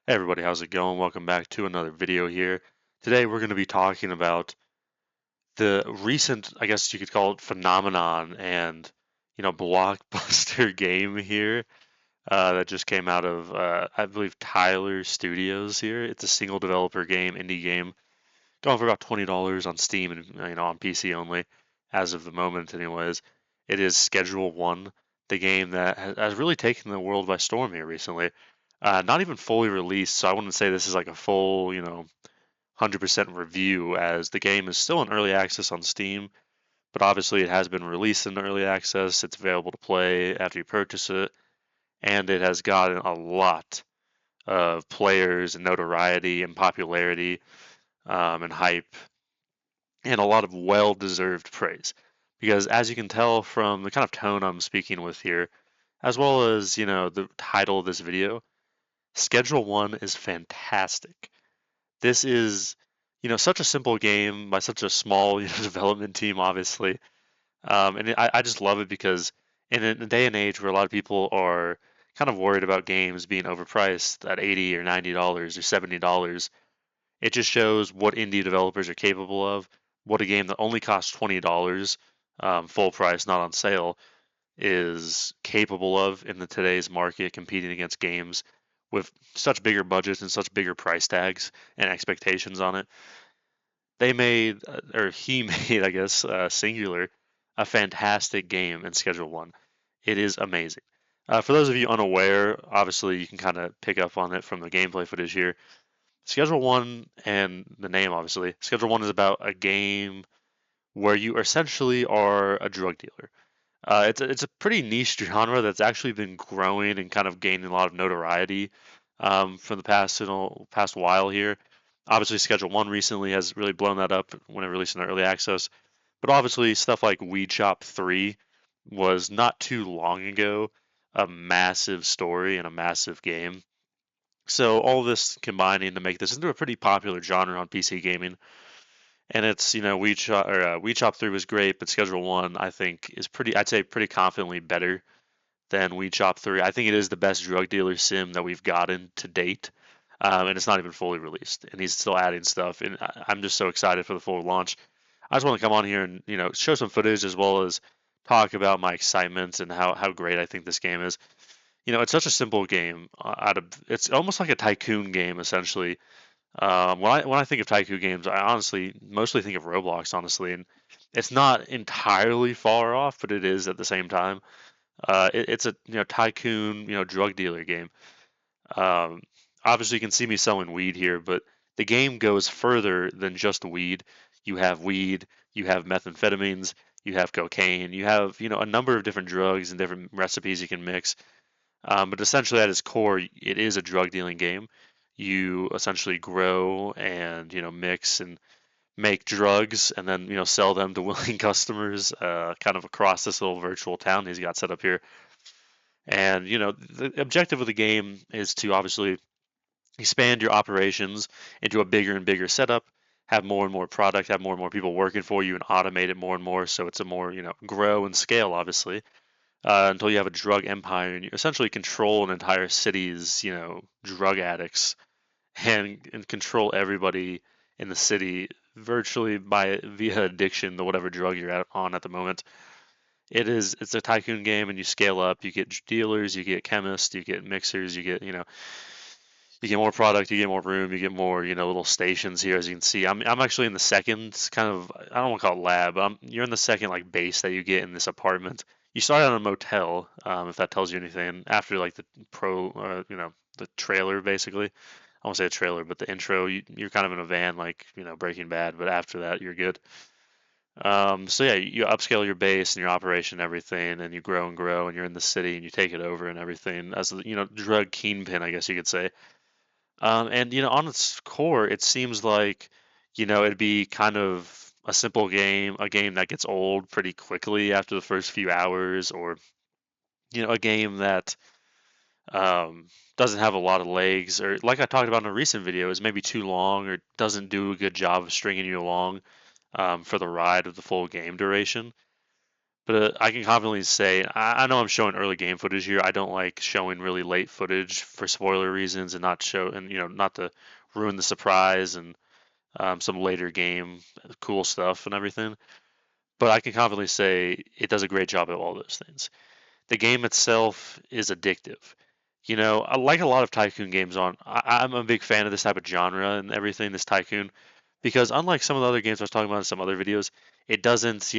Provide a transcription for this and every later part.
Hey everybody, how's it going? Welcome back to another video here. Today we're going to be talking about the recent, I guess you could call it phenomenon and, blockbuster game here that just came out of, I believe, Tyler Studios here. It's a single developer game, indie game, going for about $20 on Steam and, on PC only, as of the moment anyways. It is Schedule One, the game that has really taken the world by storm here recently. Not even fully released, so I wouldn't say this is like a full, 100% review, as the game is still in early access on Steam, but obviously it has been released in early access. It's available to play after you purchase it, and it has gotten a lot of players and notoriety and popularity and hype, and a lot of well-deserved praise. Because as you can tell from the kind of tone I'm speaking with here, as well as, the title of this video, Schedule One is fantastic. This is, such a simple game by such a small, development team, obviously. And I just love it because in a day and age where a lot of people are kind of worried about games being overpriced at $80 or $90 or $70, it just shows what indie developers are capable of. What a game that only costs $20, full price, not on sale, is capable of in the today's market, competing against games with such bigger budgets and such bigger price tags and expectations on it. They made, or he made, I guess, singular, a fantastic game in Schedule One. It is amazing. For those of you unaware, obviously you can kind of pick up on it from the gameplay footage here. Schedule One and the name, obviously. Schedule One is about a game where you essentially are a drug dealer. It's a pretty niche genre that's actually been growing and kind of gaining a lot of notoriety for the past while here. Obviously, Schedule One recently has really blown that up when it released in early access. But obviously, stuff like Weed Shop 3 was not too long ago a massive story and a massive game. So all of this combining to make this into a pretty popular genre on PC gaming. And it's, Weed Shop 3 was great, but Schedule 1 I think is I'd say pretty confidently better than Weed Shop 3. I think it is the best drug dealer sim that we've gotten to date. And it's not even fully released, and he's still adding stuff. And I'm just so excited for the full launch. I just want to come on here and show some footage as well as talk about my excitement and how great I think this game is. It's such a simple game. It's almost like a tycoon game essentially. When I think of tycoon games, I honestly mostly think of Roblox, honestly, and it's not entirely far off, but it is at the same time. It's a tycoon drug dealer game. Um, Obviously, you can see me selling weed here, but the game goes further than just weed. Weed, you have methamphetamines, you have cocaine, you have a number of different drugs and different recipes you can mix. But essentially, at its core, it is a drug dealing game. You essentially grow and mix and make drugs, and then sell them to willing customers, kind of across this little virtual town he's got set up here. And the objective of the game is to obviously expand your operations into a bigger and bigger setup, have more and more product, have more and more people working for you, and automate it more and more. So it's a more grow and scale, obviously, until you have a drug empire and you essentially control an entire city's drug addicts and control everybody in the city virtually by via addiction to whatever drug you're on at the moment. It's a tycoon game, and you scale up. You get dealers, you get chemists, you get mixers, you get more product, you get more room, you get more little stations here. As you can see, I'm actually in the second kind of, I don't want to call it lab. You're in the second like base that you get in this apartment. You start out in a motel, if that tells you anything. After like the the trailer basically. I won't say a trailer, but the intro, you're kind of in a van like Breaking Bad. But after that, you're good. So yeah, you upscale your base and your operation and everything, and you grow and grow, and you're in the city and you take it over and everything as the drug kingpin, I guess you could say. And on its core, it seems like it'd be kind of a simple game, a game that gets old pretty quickly after the first few hours, or a game that doesn't have a lot of legs, or like I talked about in a recent video, is maybe too long or doesn't do a good job of stringing you along for the ride of the full game duration. But I can confidently say, I know I'm showing early game footage here. I don't like showing really late footage for spoiler reasons and not show, and not to ruin the surprise and some later game cool stuff and everything. But I can confidently say it does a great job of all those things. The game itself is addictive. I like a lot of tycoon games I'm a big fan of this type of genre and everything, this tycoon, because unlike some of the other games I was talking about in some other videos, it doesn't,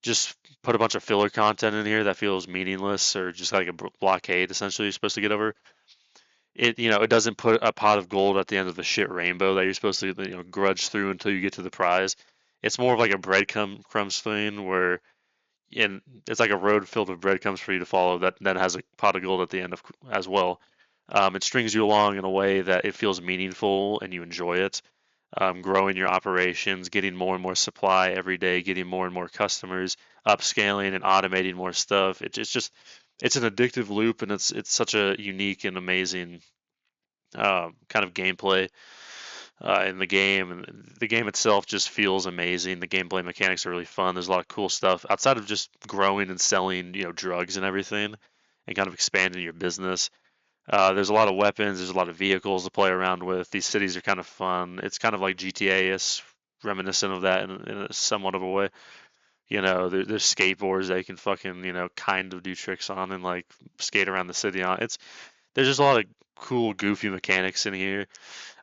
just put a bunch of filler content in here that feels meaningless or just like a blockade essentially you're supposed to get over. It doesn't put a pot of gold at the end of the shit rainbow that you're supposed to grudge through until you get to the prize. It's more of like a breadcrumbs thing where it's like a road filled with breadcrumbs for you to follow that has a pot of gold at the end of as well. It strings you along in a way that it feels meaningful and you enjoy it. Growing your operations, getting more and more supply every day, getting more and more customers, upscaling and automating more stuff. It's an addictive loop, and it's such a unique and amazing kind of gameplay in the game, and the game itself just feels amazing. The gameplay mechanics are really fun. There's a lot of cool stuff outside of just growing and selling, drugs and everything, and kind of expanding your business. There's a lot of weapons. There's a lot of vehicles to play around with. These cities are kind of fun. It's kind of like GTA is reminiscent of that in a somewhat of a way. There's skateboards that you can fucking kind of do tricks on and like skate around the city on. There's just a lot of cool, goofy mechanics in here.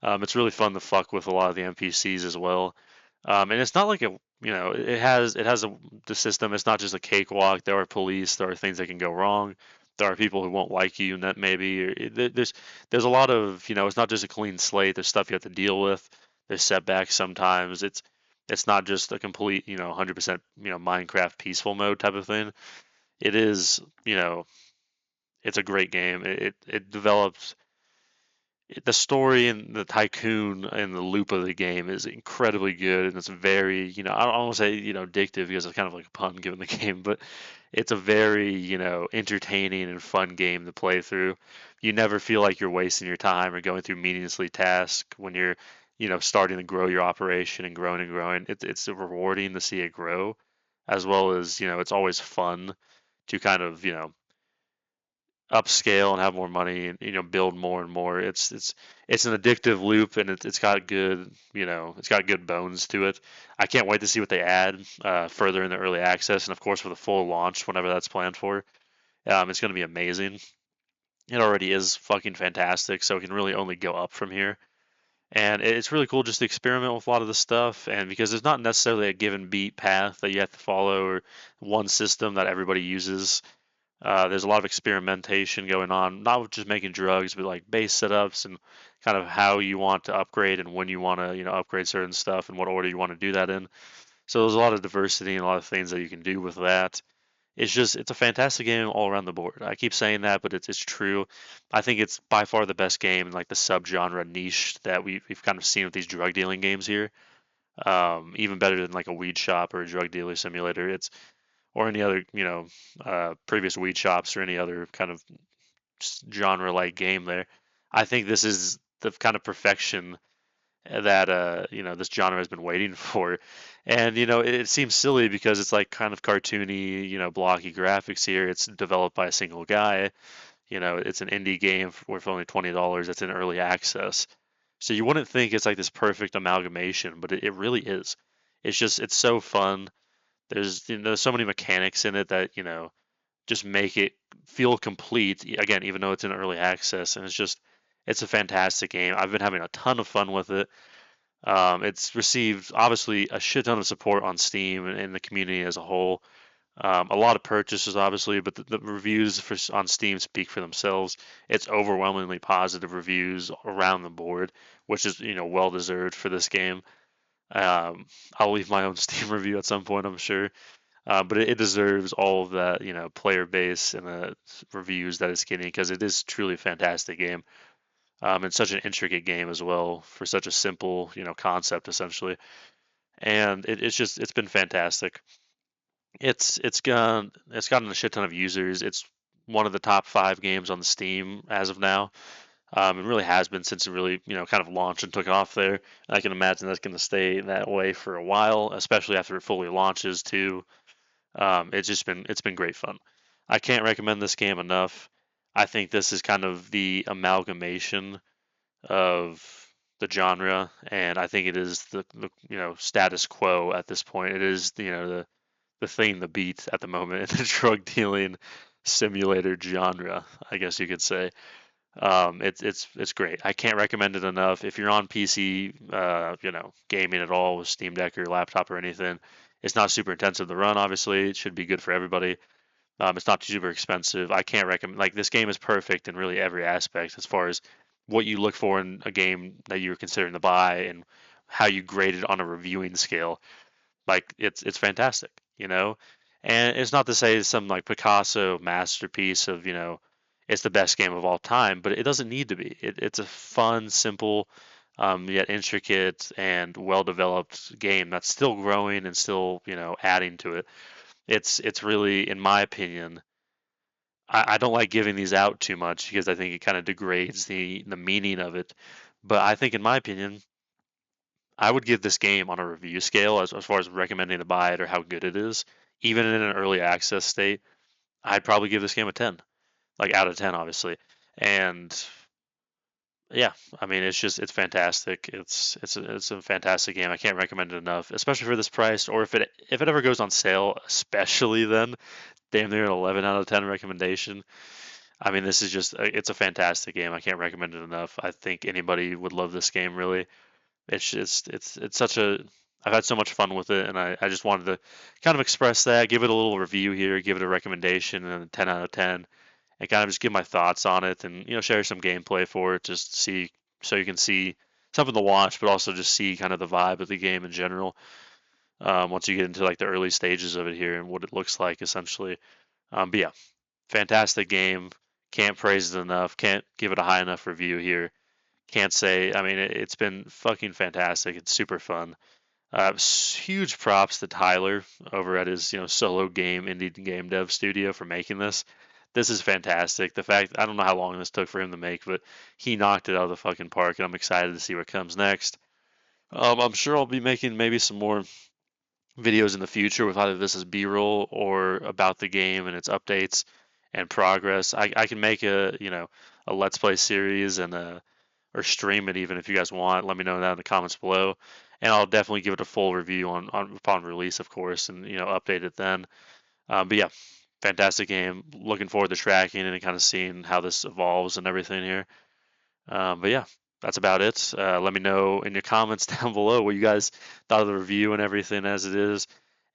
It's really fun to fuck with a lot of the NPCs as well. And it's not like the system. It's not just a cakewalk. There are police. There are things that can go wrong. There are people who won't like you, and that maybe there's a lot of It's not just a clean slate. There's stuff you have to deal with. There's setbacks sometimes. It's not just a complete 100% Minecraft peaceful mode type of thing. It is it's a great game. It develops the story and the tycoon and the loop of the game is incredibly good, and it's very I don't want to say addictive because it's kind of like a pun given the game, but it's a very entertaining and fun game to play through. You never feel like you're wasting your time or going through meaninglessly tasks when you're starting to grow your operation and growing and growing. It's rewarding to see it grow, as well as it's always fun to kind of upscale and have more money and build more and more. It's an addictive loop, and it's got good it's got good bones to it. I can't wait to see what they add further in the early access, and of course for the full launch whenever that's planned for. It's going to be amazing. It already is fucking fantastic, so it can really only go up from here. And it's really cool just to experiment with a lot of the stuff, and because there's not necessarily a given beat path that you have to follow or one system that everybody uses. There's a lot of experimentation going on, not just making drugs, but like base setups and kind of how you want to upgrade and when you want to, upgrade certain stuff and what order you want to do that in. So there's a lot of diversity and a lot of things that you can do with that. It's a fantastic game all around the board. I keep saying that, but it's true. I think it's by far the best game in like the subgenre niche that we've kind of seen with these drug dealing games here. Even better than like a weed shop or a drug dealer simulator. Or any other previous weed shops or any other kind of genre like game there. I think this is the kind of perfection that this genre has been waiting for. And it seems silly because it's like kind of cartoony, blocky graphics here. It's developed by a single guy. It's an indie game worth only $20 that's in early access. So you wouldn't think it's like this perfect amalgamation, but it really is. It's so fun. There's so many mechanics in it that just make it feel complete. Again, even though it's in early access, and it's a fantastic game. I've been having a ton of fun with it. It's received obviously a shit ton of support on Steam and the community as a whole. A lot of purchases, obviously, but the reviews on Steam speak for themselves. It's overwhelmingly positive reviews around the board, which is well deserved for this game. I'll leave my own Steam review at some point, I'm sure. But it deserves all of that, player base and the reviews that it's getting because it is truly a fantastic game. And such an intricate game as well for such a simple, concept essentially. And it's been fantastic. It's gotten a shit ton of users. It's one of the top 5 games on the Steam as of now. It really has been since it really, kind of launched and took off there. I can imagine that's going to stay that way for a while, especially after it fully launches too. It's been great fun. I can't recommend this game enough. I think this is kind of the amalgamation of the genre, and I think it is the status quo at this point. It is the thing, the beat at the moment in the drug dealing simulator genre, I guess you could say. It's great. I can't recommend it enough. If you're on PC, gaming at all with Steam Deck or laptop or anything, it's not super intensive to run. Obviously, it should be good for everybody. It's not super expensive. I can't recommend. Like, this game is perfect in really every aspect as far as what you look for in a game that you're considering to buy and how you grade it on a reviewing scale. Like, it's fantastic, you know. And it's not to say it's some like Picasso masterpiece of it's the best game of all time, but it doesn't need to be. It's a fun, simple, yet intricate and well developed game that's still growing and still adding to it. It's really, in my opinion, I don't like giving these out too much because I think it kind of degrades the meaning of it. But I think, in my opinion, I would give this game on a review scale as far as recommending to buy it or how good it is. Even in an early access state, I'd probably give this game a 10, like out of 10, obviously. And yeah, I mean, it's fantastic. It's a fantastic game. I can't recommend it enough, especially for this price. Or if it ever goes on sale, especially then, damn near an 11 out of 10 recommendation. I mean, this is just it's a fantastic game. I can't recommend it enough. I think anybody would love this game, really. It's just it's such a I've had so much fun with it, and I just wanted to kind of express that, give it a little review here, give it a recommendation, and a 10 out of 10, and kind of just give my thoughts on it, and share some gameplay for it, just to see, so you can see something to watch, but also just see kind of the vibe of the game in general. Once you get into like the early stages of it here and what it looks like essentially. But yeah, fantastic game. Can't praise it enough. Can't give it a high enough review here. Can't say. I mean, it's been fucking fantastic. It's super fun. Huge props to Tyler over at his solo game indie game dev studio for making this. This is fantastic. The fact, I don't know how long this took for him to make, but he knocked it out of the fucking park, and I'm excited to see what comes next. I'm sure I'll be making maybe some more videos in the future with either this as B-roll or about the game and its updates and progress. I can make a let's play series and or stream it even if you guys want. Let me know that in the comments below, and I'll definitely give it a full review on upon release, of course, and update it then. But yeah, fantastic game. Looking forward to tracking and kind of seeing how this evolves and everything here. But yeah, that's about it. Let me know in your comments down below what you guys thought of the review and everything as it is.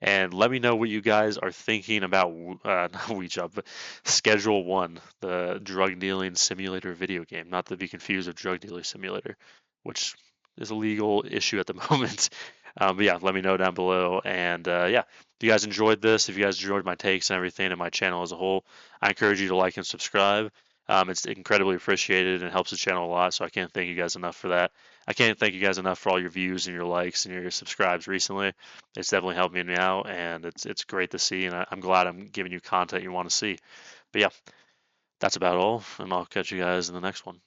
And let me know what you guys are thinking about, not Ouija, but Schedule 1, the drug dealing simulator video game. Not to be confused with Drug Dealer Simulator, which is a legal issue at the moment. But yeah, let me know down below. And yeah, if you guys enjoyed this, if you guys enjoyed my takes and everything and my channel as a whole, I encourage you to like and subscribe. It's incredibly appreciated and helps the channel a lot, so I can't thank you guys enough for that. I can't thank you guys enough for all your views and your likes and your subscribes recently. It's definitely helped me out, and it's great to see, and I'm glad I'm giving you content you want to see. But yeah, that's about all, and I'll catch you guys in the next one.